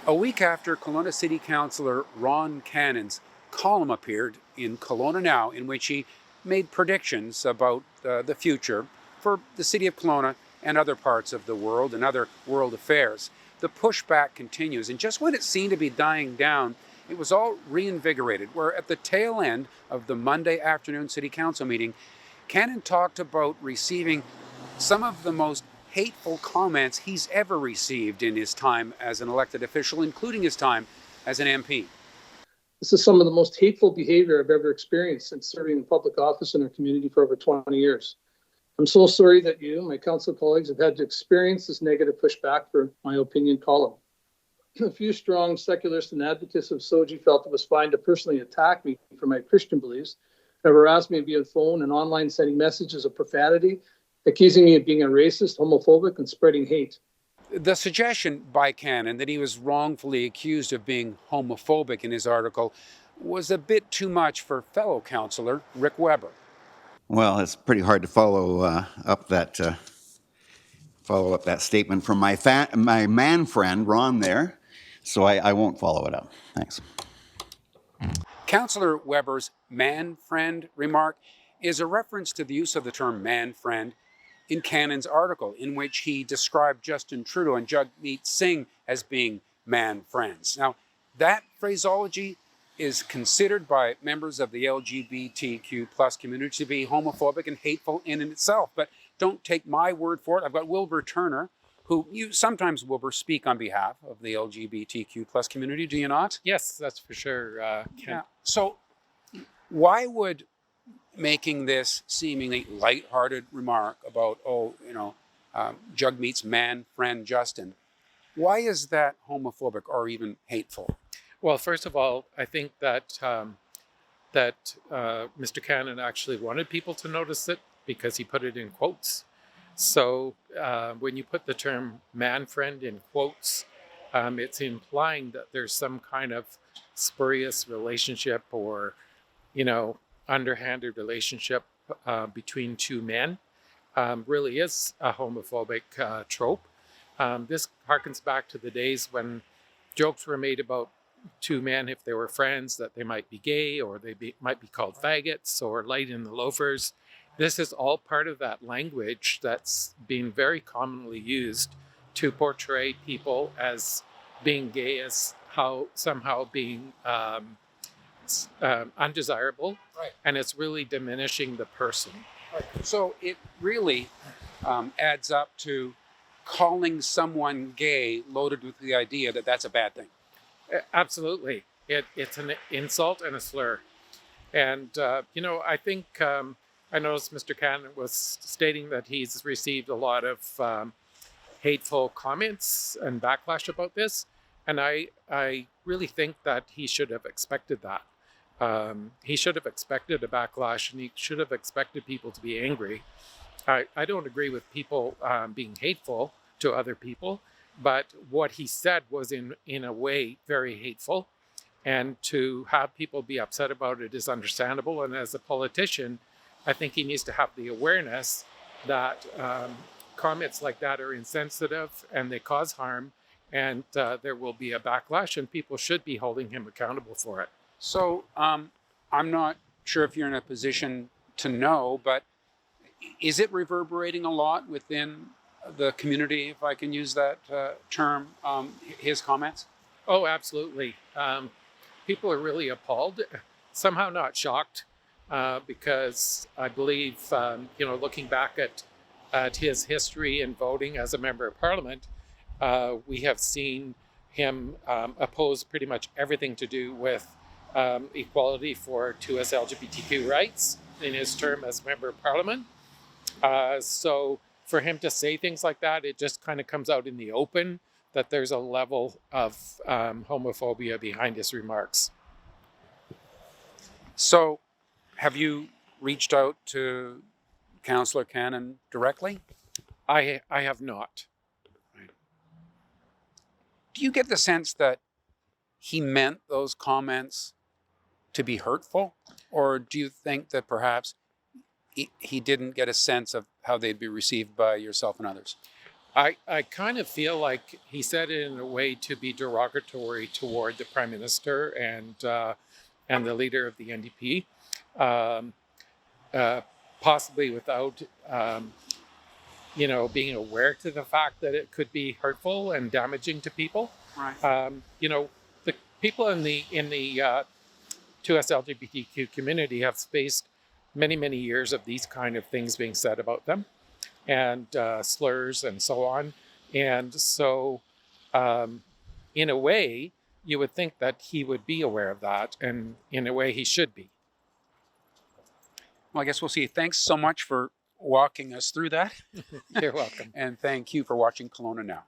A week after Kelowna City Councillor Ron Cannan's column appeared in Kelowna Now, in which he made predictions about the future for the city of Kelowna and other parts of the world and other world affairs, the pushback continues. And just when it seemed to be dying down, it was all reinvigorated, where at the tail end of the Monday afternoon City Council meeting, Cannan talked about receiving some of the most hateful comments he's ever received in his time as an elected official, including his time as an MP. This is some of the most hateful behavior I've ever experienced since serving in public office in our community for over 20 years. I'm so sorry that you, my council colleagues, have had to experience this negative pushback for my opinion column. A few strong secularists and advocates of SOGI felt it was fine to personally attack me for my Christian beliefs, have harassed me via phone and online, sending messages of profanity, accusing me of being a racist, homophobic, and spreading hate. The suggestion by Cannan that he was wrongfully accused of being homophobic in his article was a bit too much for fellow councillor Rick Weber. Well, it's pretty hard to follow up that statement from my man friend Ron there, so I won't follow it up. Thanks. Councillor Weber's man friend remark is a reference to the use of the term man friend in Cannan's article, in which he described Justin Trudeau and Jagmeet Singh as being man friends. Now, that phraseology is considered by members of the LGBTQ plus community to be homophobic and hateful in itself. But don't take my word for it. I've got Wilbur Turner, who you sometimes, Wilbur, speak on behalf of the LGBTQ plus community, do you not? Yes, that's for sure, Ken. Yeah. So why would making this seemingly lighthearted remark about, Jagmeet's man friend Justin, why is that homophobic or even hateful? Well, first of all, I think that Mr. Cannan actually wanted people to notice it because he put it in quotes. So when you put the term man friend in quotes, it's implying that there's some kind of spurious relationship or, underhanded relationship between two men. Really is a homophobic trope. This harkens back to the days when jokes were made about two men, if they were friends, that they might be gay or might be called faggots or light in the loafers. This is all part of that language that's being very commonly used to portray people as being gay, as somehow being undesirable, right. And it's really diminishing the person. Right. So it really adds up to calling someone gay loaded with the idea that that's a bad thing. Absolutely. It's an insult and a slur. And, I think I noticed Mr. Cannan was stating that he's received a lot of hateful comments and backlash about this. And I really think that he should have expected that. He should have expected a backlash, and he should have expected people to be angry. I don't agree with people being hateful to other people, but what he said was in a way very hateful. And to have people be upset about it is understandable. And as a politician, I think he needs to have the awareness that comments like that are insensitive and they cause harm, and there will be a backlash, and people should be holding him accountable for it. So I'm not sure if you're in a position to know, but is it reverberating a lot within the community, if I can use that term, his comments? Oh, absolutely. People are really appalled, somehow not shocked, because I believe, looking back at his history in voting as a member of parliament, we have seen him oppose pretty much everything to do with equality to us LGBTQ rights in his term as member of parliament. So for him to say things like that, it just kind of comes out in the open that there's a level of homophobia behind his remarks. So have you reached out to Councillor Cannan directly? I have not. Right. Do you get the sense that he meant those comments to be hurtful? Or do you think that perhaps he didn't get a sense of how they'd be received by yourself and others? I kind of feel like he said it in a way to be derogatory toward the Prime Minister and the leader of the NDP, um, possibly without being aware to the fact that it could be hurtful and damaging to people. Right. The people in the 2S LGBTQ community have faced many years of these kind of things being said about them, and slurs and so on. And so, in a way, you would think that he would be aware of that, and in a way, he should be. Well, I guess we'll see. Thanks so much for walking us through that. You're welcome. And thank you for watching Kelowna Now.